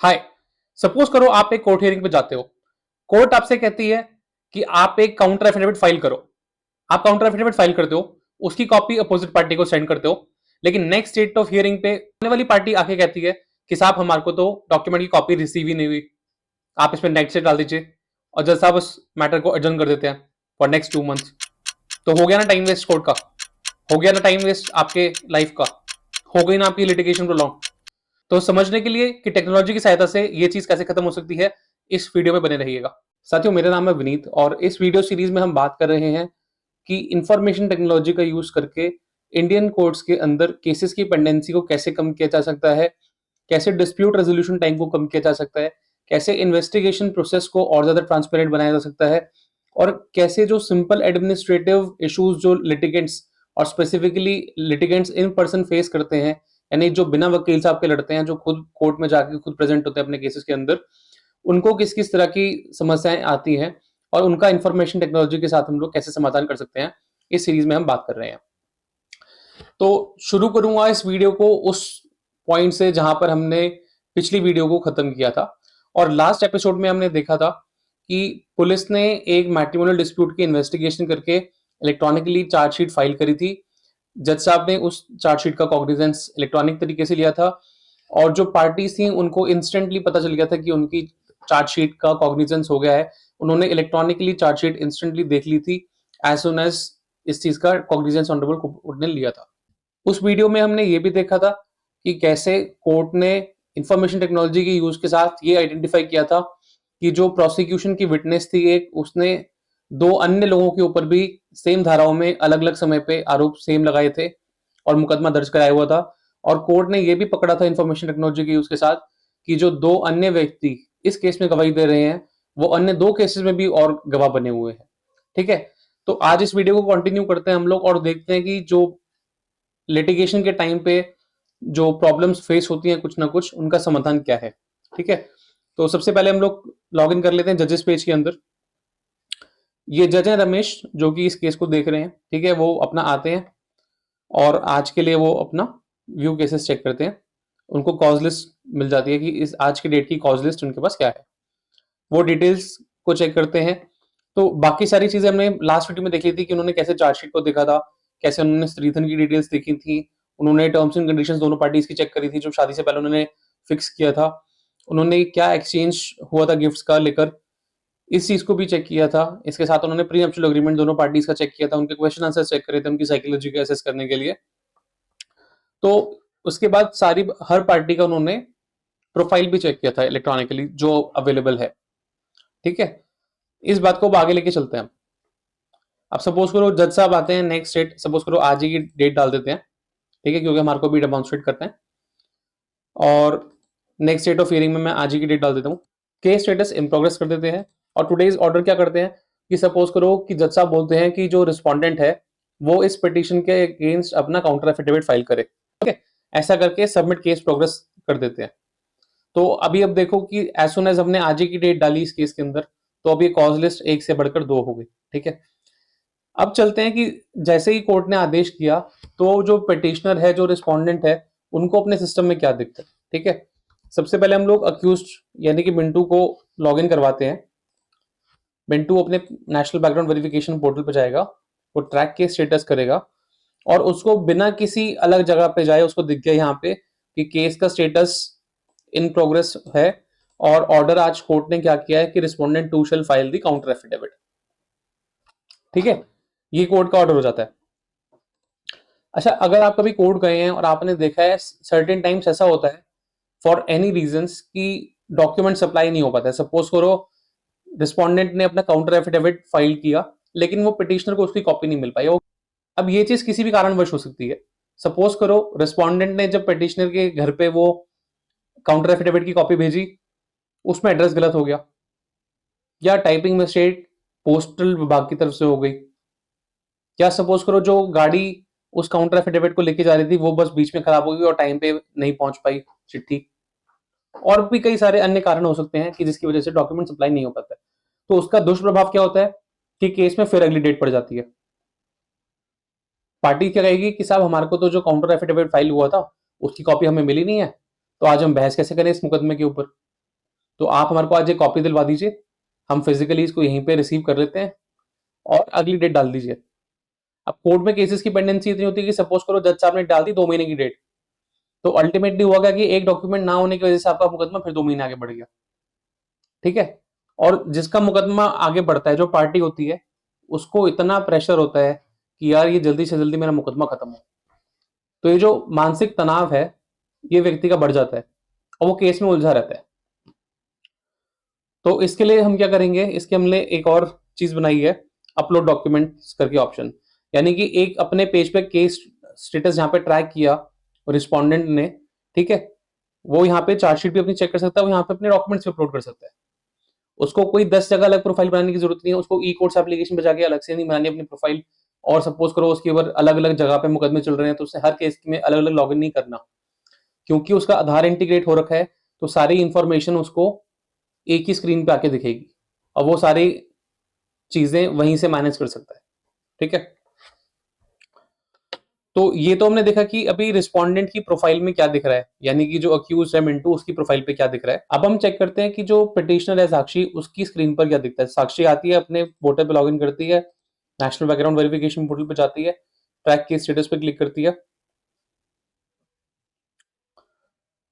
हाय। Suppose करो आप एक कोर्ट हियरिंग पे जाते हो। कोर्ट आपसे कहती है कि आप एक काउंटर एफिडेविट फाइल करो। आप काउंटर एफिडेविट फाइल करते हो, उसकी कॉपी अपोजिट पार्टी को सेंड करते हो। लेकिन नेक्स्ट डेट ऑफ हियरिंग पे आने वाली पार्टी आके कहती है कि साहब हमारे को तो डॉक्यूमेंट की कॉपी रिसीव ही नहीं हुई, आप इसमें नेक्स्ट डेट डाल दीजिए। और जज साहब उस मैटर को एडजर्न कर देते हैं फॉर नेक्स्ट 2 मंथ्स। तो हो गया ना टाइम वेस्ट कोर्ट का, हो गया ना टाइम वेस्ट आपके लाइफ का, हो गई ना आपकी लिटिगेशन प्रोलॉन्ग। तो समझने के लिए कि टेक्नोलॉजी की सहायता से ये चीज कैसे खत्म हो सकती है, इस वीडियो में बने रहिएगा। साथियों, मेरा नाम है विनीत और इस वीडियो सीरीज में हम बात कर रहे हैं कि इंफॉर्मेशन टेक्नोलॉजी का यूज करके इंडियन कोर्ट्स के अंदर केसेस की पेंडेंसी को कैसे कम किया जा सकता है, कैसे डिस्प्यूट रेजोल्यूशन टाइम को कम किया जा सकता है, कैसे इन्वेस्टिगेशन प्रोसेस को और ज्यादा ट्रांसपेरेंट बनाया जा सकता है, और कैसे जो सिंपल एडमिनिस्ट्रेटिव इश्यूज जो लिटिगेंट्स और specifically litigants in person face करते हैं, यानी जो बिना वकील साहब के लड़ते हैं, जो खुद कोर्ट में जाके खुद प्रेजेंट होते हैं अपने केसेस के अंदर, उनको किस किस तरह की समस्याएं आती हैं और उनका इंफॉर्मेशन टेक्नोलॉजी के साथ हम लोग कैसे समाधान कर सकते हैं, इस सीरीज में हम बात कर रहे हैं। तो शुरू करूंगा इस वीडियो को उस पॉइंट से जहां पर हमने पिछली वीडियो को खत्म किया था। और लास्ट एपिसोड में हमने देखा था कि पुलिस ने एक मैट्रिमोनियल डिस्प्यूट की इन्वेस्टिगेशन करके इलेक्ट्रॉनिकली चार्जशीट फाइल करी थी। जज साहब ने उस चार्जशीट का कॉग्निजेंस इलेक्ट्रॉनिक तरीके से लिया था और जो पार्टीज थी उनको इंस्टेंटली पता चल गया था कि उनकी चार्जशीट का कॉग्निजेंस हो गया है। उन्होंने इलेक्ट्रॉनिकली चार्जशीट इंस्टेंटली देख ली थी एज सुन एज इस चीज का कॉग्निजेंस ऑनरेबल कोर्ट ने लिया था। उस वीडियो में हमने ये भी देखा था कि कैसे कोर्ट ने इंफॉर्मेशन टेक्नोलॉजी के यूज के साथ ये आइडेंटिफाई किया था कि जो प्रोसिक्यूशन की विटनेस थी एक, उसने दो अन्य लोगों के ऊपर भी सेम धाराओं में अलग अलग समय पे आरोप सेम लगाए थे और मुकदमा दर्ज कराया हुआ था। और कोर्ट ने यह भी पकड़ा था इंफॉर्मेशन टेक्नोलॉजी के यूज के साथ कि जो दो अन्य व्यक्ति इस केस में गवाही दे रहे हैं, वो अन्य दो केसेस में भी और गवाह बने हुए हैं। ठीक है, तो आज इस वीडियो को कंटिन्यू करते हैं हम लोग और देखते हैं कि जो लिटिगेशन के टाइम पे जो प्रॉब्लम्स फेस होती हैं कुछ ना कुछ, उनका समाधान क्या है। ठीक है, तो सबसे पहले हम लोग लॉग इन कर लेते हैं जजेस पेज के अंदर। ये जज हैं रमेश, जो कि इस केस को देख रहे हैं। ठीक है, वो अपना आते हैं और आज के लिए वो अपना व्यू केसेस चेक करते हैं। उनको कॉज लिस्ट मिल जाती है कि इस आज की डेट की कॉज लिस्ट उनके पास क्या है, वो डिटेल्स को चेक करते हैं। तो बाकी सारी चीजें हमने लास्ट वीडियो में देख ली थी कि उन्होंने कैसे चार्जशीट को देखा था, कैसे उन्होंने स्त्रीधन की डिटेल्स देखी थी, उन्होंने टर्म्स एंड कंडीशंस दोनों पार्टीज की चेक करी थी जो शादी से पहले उन्होंने फिक्स किया था, उन्होंने क्या एक्सचेंज हुआ था गिफ्ट्स का लेकर, इस चीज को भी चेक किया था। इसके साथ उन्होंने प्री नप्शुअल एग्रीमेंट दोनों पार्टीज का चेक किया था, उनके क्वेश्चन आंसर चेक करे थे उनकी साइकोलॉजी को असेस करने के लिए। तो उसके बाद सारी हर पार्टी का उन्होंने प्रोफाइल भी चेक किया था इलेक्ट्रॉनिकली जो अवेलेबल है। ठीक है, इस बात को अब आगे लेके चलते हैं। अब सपोज करो जज साहब आते हैं नेक्स्ट डेट, सपोज करो आज ही की डेट डाल देते हैं। ठीक है, क्योंकि हमारे को भी डेमोन्स्ट्रेट करते हैं। और नेक्स्ट डेट ऑफ हियरिंग में मैं आज ही की डेट डाल देता हूँ। केस स्टेटस इन प्रोग्रेस कर देते हैं। और टुडेज ऑर्डर क्या करते हैं कि सपोज करो कि जज साहब बोलते हैं कि जो रिस्पोंडेंट है वो इस पिटीशन के अगेंस्ट अपना काउंटर एफिडेविट फाइल करे। ठीक है, ऐसा करके सबमिट केस प्रोग्रेस कर देते हैं। तो अभी अब देखो कि एज सुन एज हमने आज ही की डेट डाली इस केस के अंदर, तो अभी कॉज लिस्ट एक से बढ़कर दो हो गई। ठीक है, अब चलते हैं कि जैसे ही कोर्ट ने आदेश किया तो जो पिटिशनर है, जो रिस्पोंडेंट है, उनको अपने सिस्टम में क्या दिखता है। ठीक है, सबसे पहले हम लोग अक्यूज्ड यानी कि मिंटू को लॉग इन करवाते हैं। मिंटू अपने नेशनल बैकग्राउंड वेरिफिकेशन पोर्टल पर जाएगा, वो ट्रैक के स्टेटस करेगा और उसको बिना किसी अलग जगह पे जाए उसको दिख गया यहाँ पे कि केस का स्टेटस इन प्रोग्रेस है और ऑर्डर आज कोर्ट ने क्या किया है कि respondent to shell file the counter affidavit. ठीक है, ये कोर्ट का ऑर्डर हो जाता है। अच्छा, अगर आप कभी कोर्ट गए हैं और आपने देखा है सर्टेन टाइम्स ऐसा होता है फॉर एनी रीजंस कि डॉक्यूमेंट सप्लाई नहीं हो पाता है। सपोज करो रिस्पोंडेंट ने अपना काउंटर एफिडेविट फाइल किया लेकिन वो पिटिशनर को उसकी कॉपी नहीं मिल पाई। अब ये चीज किसी भी कारणवश हो सकती है। सपोज करो रिस्पोंडेंट ने जब पिटिशनर के घर पे वो काउंटर एफिडेविट की कॉपी भेजी, उसमें एड्रेस गलत हो गया या टाइपिंग मिस्टेक पोस्टल विभाग की तरफ से हो गई, या सपोज करो जो गाड़ी उस काउंटर एफिडेविट को लेके जा रही थी वो बस बीच में खराब हो गई और टाइम पे नहीं पहुंच पाई चिट्ठी। और भी कई सारे अन्य कारण हो सकते हैं कि जिसकी वजह से डॉक्यूमेंट सप्लाई नहीं हो पाता है। तो उसका दुष्प्रभाव क्या होता है कि केस में फिर अगली डेट पड़ जाती है। पार्टी क्या कहेगी कि साहब हमारे को तो जो काउंटर एफिडेविट फाइल हुआ था उसकी कॉपी हमें मिली नहीं है, तो आज हम बहस कैसे करें इस मुकदमे के ऊपर। तो आप हमारे को आज एक कॉपी दिलवा दीजिए, हम फिजिकली इसको यहीं पे रिसीव कर लेते हैं और अगली डेट डाल दीजिए। अब कोर्ट में केसेस की पेंडेंसी इतनी होती है कि सपोज करो जज साहब ने डाल दी 2 महीने की डेट, तो अल्टीमेटली हुआ क्या कि एक डॉक्यूमेंट ना होने की वजह से आपका मुकदमा फिर 2 महीने आगे बढ़ गया। ठीक है। और जिसका मुकदमा आगे बढ़ता है, जो पार्टी होती है, उसको इतना प्रेशर होता है कि यार ये जल्दी से जल्दी मेरा मुकदमा खत्म हो। तो ये जो मानसिक तनाव है, ये व्यक्ति का बढ़ जाता है और वो केस में उलझा रहता है। तो इसके लिए हम क्या करेंगे, इसके हमने एक और चीज बनाई है, अपलोड डॉक्यूमेंट्स करके ऑप्शन। यानी कि एक अपने पेज पे केस स्टेटस जहां पे ट्रैक किया रिस्पोंडेंट ने, ठीक है, वो यहाँ पे चार्जशीट भी अपनी चेक कर सकता है, वो यहाँ पे अपने डॉक्यूमेंट्स अपलोड कर सकता है। उसको कोई 10 जगह अलग प्रोफाइल बनाने की जरूरत नहीं है, उसको ई कोर्ट्स एप्लीकेशन पे जाके अलग से नहीं बनानी अपनी प्रोफाइल। और सपोज करो उसके ऊपर अलग अलग जगह पे मुकदमे चल रहे हैं, तो उससे हर केस में अलग अलग लॉगिन नहीं करना, क्योंकि उसका आधार इंटीग्रेट हो रखा है। तो सारी इंफॉर्मेशन उसको एक ही स्क्रीन पे आके दिखेगी और वो सारी चीजें वहीं से मैनेज कर सकता है। ठीक है। तो ये तो हमने देखा कि अभी रिस्पोंडेंट की प्रोफाइल में क्या दिख रहा है, यानी कि जो अक्यूज है मिंटू, उसकी प्रोफाइल पे क्या दिख रहा है। अब हम चेक करते हैं कि जो पिटिशनर है साक्षी, उसकी स्क्रीन पर क्या दिखता है। साक्षी आती है, अपने पोर्टल पे लॉगिन करती है, नेशनल बैकग्राउंड वेरिफिकेशन पोर्टल पे जाती है, ट्रैक के स्टेटस पे क्लिक करती है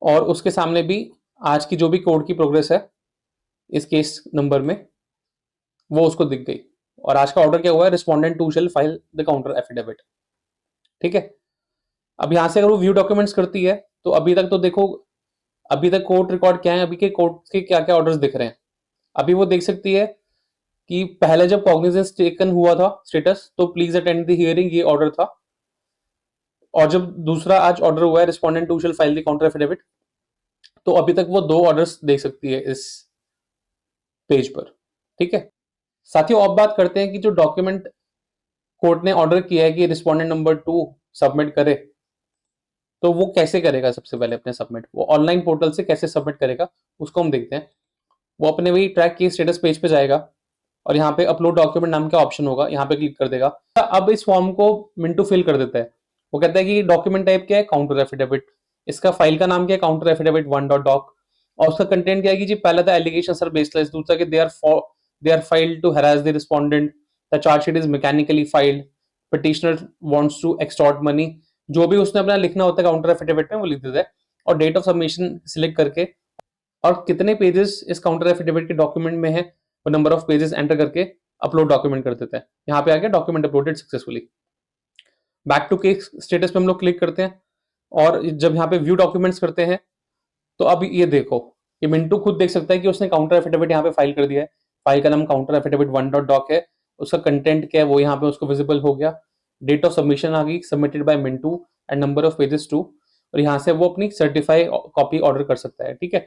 और उसके सामने भी आज की जो भी कोर्ट की प्रोग्रेस है इस केस नंबर में, वो उसको दिख गई। और आज का ऑर्डर क्या हुआ है, respondent to shall file the counter affidavit. ठीक है। अब यहां से अगर वो व्यू डॉक्यूमेंट्स करती है, तो अभी तक तो देखो, अभी तक कोर्ट रिकॉर्ड क्या है, अभी के कोर्ट के क्या क्या ऑर्डर्स दिख रहे हैं। अभी वो देख सकती है कि पहले जब कॉग्निजेंस टेकन हुआ था स्टेटस, तो प्लीज अटेंड द हियरिंग, ये ऑर्डर था। और जब दूसरा आज ऑर्डर हुआ है, respondent to shall file the counter affidavit, तो अभी तक वो 2 ऑर्डर्स देख सकती है इस पेज पर। ठीक है। साथियों, अब बात करते हैं कि जो डॉक्यूमेंट कोर्ट ने ऑर्डर किया है कि रिस्पोंडेंट नंबर 2 सबमिट करे, तो वो कैसे करेगा। सबसे पहले अपने सबमिट, वो ऑनलाइन पोर्टल से कैसे सबमिट करेगा, उसको हम देखते हैं। वो अपने वही ट्रैक की स्टेटस पेज पे जाएगा और यहाँ पे अपलोड डॉक्यूमेंट नाम का ऑप्शन होगा, यहाँ पे क्लिक कर देगा। अब इस फॉर्म को मिंटू फिल कर देता है। वो कहता है कि डॉक्यूमेंट टाइप क्या है, काउंटर एफिडेविट। इसका फाइल का नाम क्या है, काउंटर एफिडेविट 1.doc। और उसका कंटेंट क्या है कि जी पहला था एलिगेशन आर बेसलेस, दूसरा कि they are filed to harass the respondent, the chargesheet is mechanically filed, petitioner wants to extort money. जो भी उसने अपना लिखना होता है काउंटर एफिडेविट में, वो लिख देता है। और डेट ऑफ सबमिशन सिलेक्ट करके और कितने पेजेस इस काउंटर एफिडेविट के डॉक्यूमेंट में है, वो नंबर ऑफ पेजेस एंटर करके अपलोड डॉक्यूमेंट कर देता है। यहाँ पे आ गया document uploaded successfully. Back to case status पे हम लोग क्लिक करते हैं और जब यहाँ पे व्यू डॉक्यूमेंट्स करते हैं, तो अब ये देखो, ये मिंटू खुद देख सकता है कि उसने काउंटर एफिडेविट यहाँ पे फाइल कर दिया है। फाइल का नाम काउंटर एफिडेविट 1.doc है, उसका कंटेंट क्या है वो यहाँ पे उसको विजिबल हो गया। डेट ऑफ सबमिशन आ गई, submitted by Mintu and number of pages 2। और यहाँ से वो अपनी सर्टिफाई कॉपी ऑर्डर कर सकता है। ठीक है।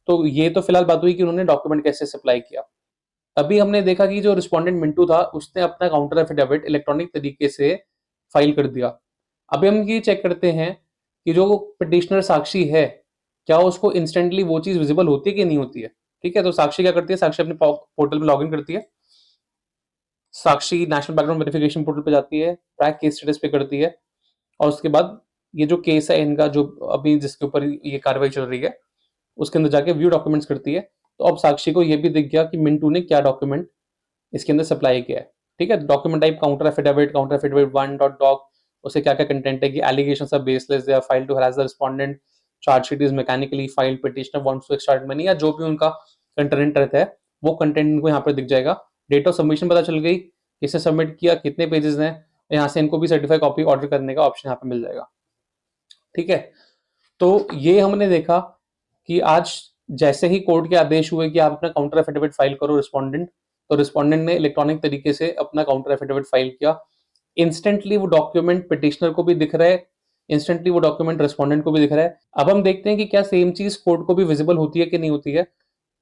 तो ये तो फिलहाल बात हुई कि उन्होंने डॉक्यूमेंट कैसे सप्लाई किया। अभी हमने देखा कि जो रिस्पोंडेंट मिंटू था, उसने अपना काउंटर एफिडेविट इलेक्ट्रॉनिक तरीके से फाइल कर दिया। अभी हम ये चेक करते हैं कि जो पिटिशनर साक्षी है, क्या उसको इंस्टेंटली वो चीज विजिबल होती है कि नहीं होती है। ठीक है। तो साक्षी क्या करती है, साक्षी अपने पोर्टल में लॉगिन करती है, साक्षी नेशनल बैकग्राउंड वेरिफिकेशन पोर्टल पे जाती है, ट्रैक केस स्टेटस पे करती है और उसके बाद ये जो केस है इनका, जो अभी जिसके ऊपर ये कार्रवाई चल रही है, उसके अंदर जाके व्यू डॉक्यूमेंट्स करती है। तो अब साक्षी को ये भी दिख गया कि मिंटू ने क्या डॉक्यूमेंट इसके अंदर सप्लाई किया है। ठीक है। Document type counter affidavit 1.doc, उसे क्या क्या कंटेंट है कि allegations are baseless, they are filed to harass the respondent, chargesheet is mechanically filed, petitioner wants to extort money, या जो भी उनका कंटेंट रहता है वो कंटेंट इनको यहाँ पर दिख जाएगा। डेट ऑफ सबमिशन पता चल गई, किसने सबमिट किया, कितने पेजेस हैं। यहाँ से इनको भी सर्टिफाइड कॉपी ऑर्डर करने का ऑप्शन यहाँ पे मिल जाएगा। ठीक है। तो ये हमने देखा कि आज जैसे ही कोर्ट के आदेश हुए कि आप अपना काउंटर एफिडेविट फाइल करो रिस्पोंडेंट, तो रिस्पोंडेंट ने इलेक्ट्रॉनिक तरीके से अपना काउंटर एफिडेविट फाइल किया। इंस्टेंटली वो डॉक्यूमेंट पिटिशनर को भी दिख रहा है, इंस्टेंटली वो डॉक्यूमेंट रिस्पोंडेंट को भी दिख रहा है। अब हम देखते हैं कि क्या सेम चीज कोर्ट को भी विजिबल होती है कि नहीं होती है।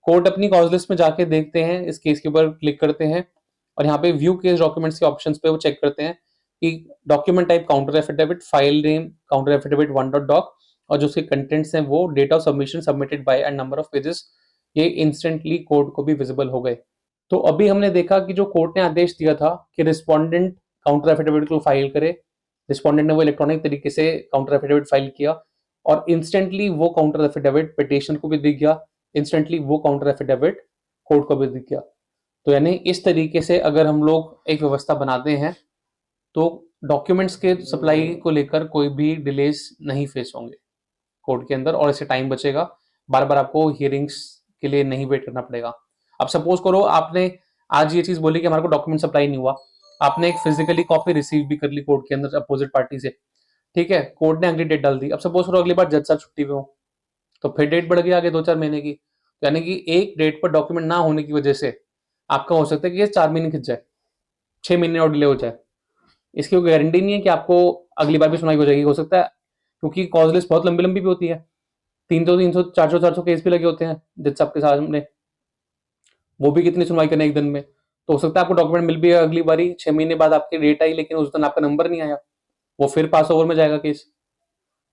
कोर्ट अपनी कॉज लिस्ट में जाके देखते हैं, इस केस के ऊपर क्लिक करते हैं और यहाँ पे व्यू केस डॉक्यूमेंट्स के ऑप्शंस पे वो चेक करते हैं कि document type counter affidavit, file name counter affidavit 1.doc, और जो उसके कंटेंट्स हैं वो date of submission, submitted by and number of pages, ये इंस्टेंटली कोर्ट को भी विजिबल हो गए। तो अभी हमने देखा कि जो कोर्ट ने आदेश दिया था कि रिस्पोंडेंट काउंटर एफिडेविट को फाइल करे, रिस्पोंडेंट ने वो इलेक्ट्रॉनिक तरीके से काउंटर एफिडेविट फाइल किया और इंस्टेंटली वो काउंटर एफिडेविट पिटिशन को भी दिख गया, इंस्टेंटली वो काउंटर एफिडेविट कोर्ट को भी दिख गया। तो यानी इस तरीके से अगर हम लोग एक व्यवस्था बनाते हैं तो डॉक्यूमेंट्स के सप्लाई को लेकर कोई भी डिलेज नहीं फेस होंगे कोर्ट के अंदर, और इससे टाइम बचेगा, बार बार आपको हियरिंग्स के लिए नहीं वेट करना पड़ेगा। अब सपोज करो आपने आज ये चीज बोली कि हमारे को डॉक्यूमेंट सप्लाई नहीं हुआ, आपने एक फिजिकली कॉपी रिसीव भी कर ली कोर्ट के अंदर अपोजिट पार्टी से, ठीक है, कोर्ट ने अगली डेट डाल दी। अब सपोज करो अगली बार जज साहब छुट्टी पे हो, तो फिर डेट बढ़ गई आगे 2-4 महीने की, यानी कि एक डेट पर डॉक्यूमेंट ना होने की वजह से आपका हो सकता है कि ये 4 महीने खिंच जाए, 6 महीने और डिले हो जाए। इसकी कोई गारंटी नहीं है कि आपको अगली बार भी सुनवाई हो जाएगी, हो सकता है, क्योंकि कॉज लिस्ट बहुत लंबी लंबी भी होती है, 300 400 केस भी लगे होते हैं जज साहब के सामने, वो भी कितनी सुनवाई करने एक दिन में। तो हो सकता है आपको डॉक्यूमेंट मिल भी है अगली बारी 6 महीने बाद आपकी डेट आई, लेकिन उस दिन आपका नंबर नहीं आया, वो फिर पास ओवर में जाएगा केस।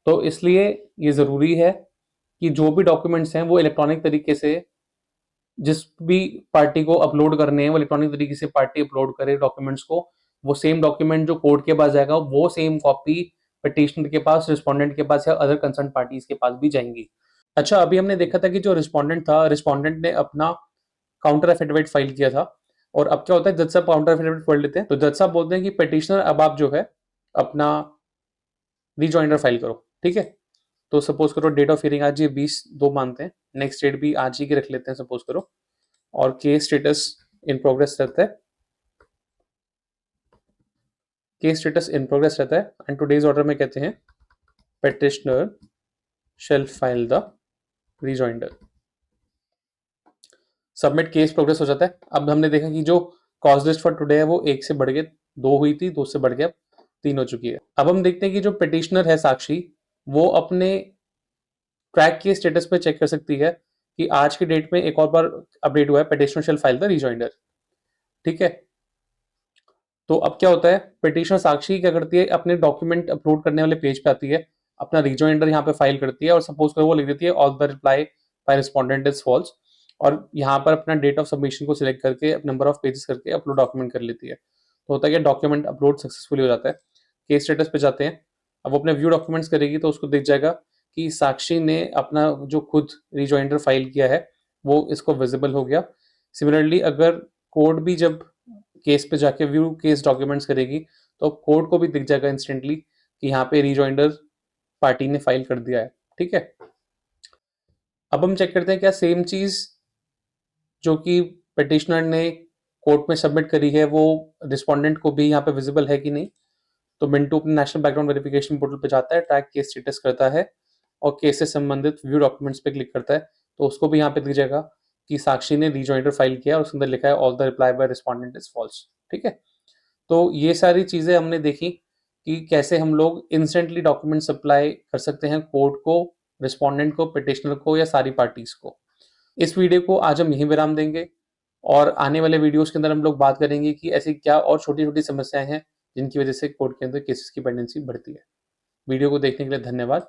तो इसलिए ये जरूरी है कि जो भी डॉक्यूमेंट्स हैं वो इलेक्ट्रॉनिक तरीके से जिस भी पार्टी को अपलोड करने हैं वो इलेक्ट्रॉनिक तरीके से पार्टी अपलोड करे डॉक्यूमेंट्स को। वो सेम डॉक्यूमेंट जो कोर्ट के पास जाएगा वो सेम कॉपी पिटिशनर के पास, रिस्पोंडेंट के पास या अदर कंसर्न पार्टीज के पास भी जाएंगी। अच्छा, अभी हमने देखा था कि जो रिस्पोंडेंट था, रिस्पोंडेंट ने अपना काउंटर एफिडेविट फाइल किया था, और अब क्या होता है, जज साहब काउंटर एफिडेविट पढ़ लेते हैं, तो जज साहब बोलते हैं कि पिटिशनर अब आप जो है अपना रिजॉइंडर फाइल करो, ठीक है। तो सपोज करो डेट ऑफ हियरिंग आज ये 20/2 मानते हैं, नेक्स्ट डेट भी आज ही की रख लेते हैं सपोज करो, और केस स्टेटस इन प्रोग्रेस रहता है, केस स्टेटस इन प्रोग्रेस रहता है, एंड टुडेज ऑर्डर में कहते हैं petitioner shall file the rejoinder, submit case progress हो जाता है। अब हमने देखा कि जो कॉज लिस्ट फॉर टुडे है वो 1 से बढ़ के 2 हुई थी, 2 से बढ़ के अब 3 हो चुकी है। अब हम देखते हैं कि जो पिटिशनर है साक्षी, वो अपने ट्रैक के स्टेटस पे चेक कर सकती है कि आज की डेट में एक और बार अपडेट हुआ है, petitioner shall file the rejoinder, ठीक है। तो अब क्या होता है, पिटिशनर साक्षी क्या करती है, अपने डॉक्यूमेंट अपलोड करने वाले पेज पे आती है, अपना रिजॉइंडर यहाँ पे फाइल करती है, और सपोज करो वो लिख देती है all the reply by respondent is false, और यहाँ पर अपना डेट ऑफ सबमिशन को सिलेक्ट करके नंबर ऑफ पेजेस करके अपलोड डॉक्यूमेंट कर लेती है। तो होता है कि डॉक्यूमेंट अपलोड सक्सेसफुली हो जाता है। केस स्टेटस पे जाते हैं, अब वो अपने व्यू डॉक्यूमेंट्स करेगी तो उसको दिख जाएगा कि साक्षी ने अपना जो खुद रिजॉइंडर फाइल किया है वो इसको विजिबल हो गया। सिमिलरली अगर कोर्ट भी जब केस पे जाके व्यू केस डॉक्यूमेंट्स करेगी तो कोर्ट को भी दिख जाएगा इंस्टेंटली कि यहाँ पे रिजॉइंडर पार्टी ने फाइल कर दिया है, ठीक है। अब हम चेक करते हैं क्या सेम चीज जो कि पिटिशनर ने कोर्ट में सबमिट करी है वो रिस्पोंडेंट को भी यहाँ पे विजिबल है कि नहीं। तो मिंटू अपने नेशनल बैकग्राउंड वेरिफिकेशन पोर्टल पे जाता है, ट्रैक केस स्टेटस करता है, और केस से संबंधित व्यू डॉक्यूमेंट्स पे क्लिक करता है, तो उसको भी यहाँ पे दिख जाएगा कि साक्षी ने रिजॉइंडर फाइल किया, और उसके अंदर लिखा है all the reply by respondent is false, ठीक है। तो ये सारी चीजें हमने देखी कि कैसे हम लोग इंस्टेंटली डॉक्यूमेंट सप्लाई कर सकते हैं कोर्ट को, रिस्पोंडेंट को, पिटिशनर को, या सारी पार्टीज को। इस वीडियो को आज हम यहीं विराम देंगे, और आने वाले वीडियोस के अंदर हम लोग बात करेंगे कि ऐसी क्या और छोटी छोटी समस्याएं हैं जिनकी वजह से कोर्ट के अंदर केसेस की पेंडेंसी बढ़ती है। वीडियो को देखने के लिए धन्यवाद।